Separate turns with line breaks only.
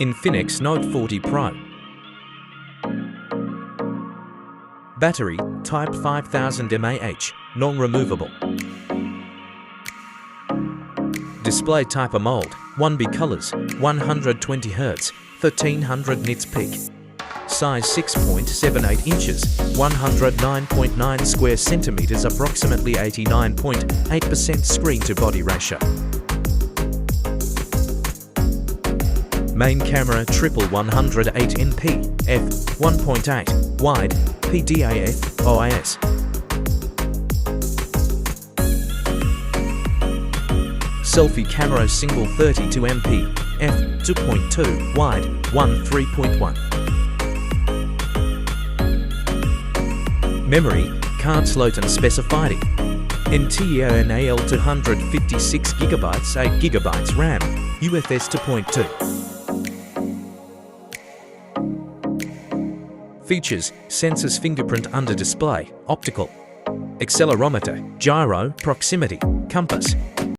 Infinix Note 40 Pro. Battery, type 5000 mAh, non-removable. Display type AMOLED, 1B colors, 120 Hz, 1300 nits peak. Size 6.78 inches, 109.9 square centimeters, approximately 89.8% screen-to-body ratio. Main camera triple 108np, f1.8, wide, PDAF, OIS. Selfie camera single 32mp, f2.2, wide, 3.1. Memory, card slot and specified. NTNAL 256 GB, 8 GB RAM, UFS 2.2. Features: sensors, fingerprint under display, optical, accelerometer, gyro, proximity, compass,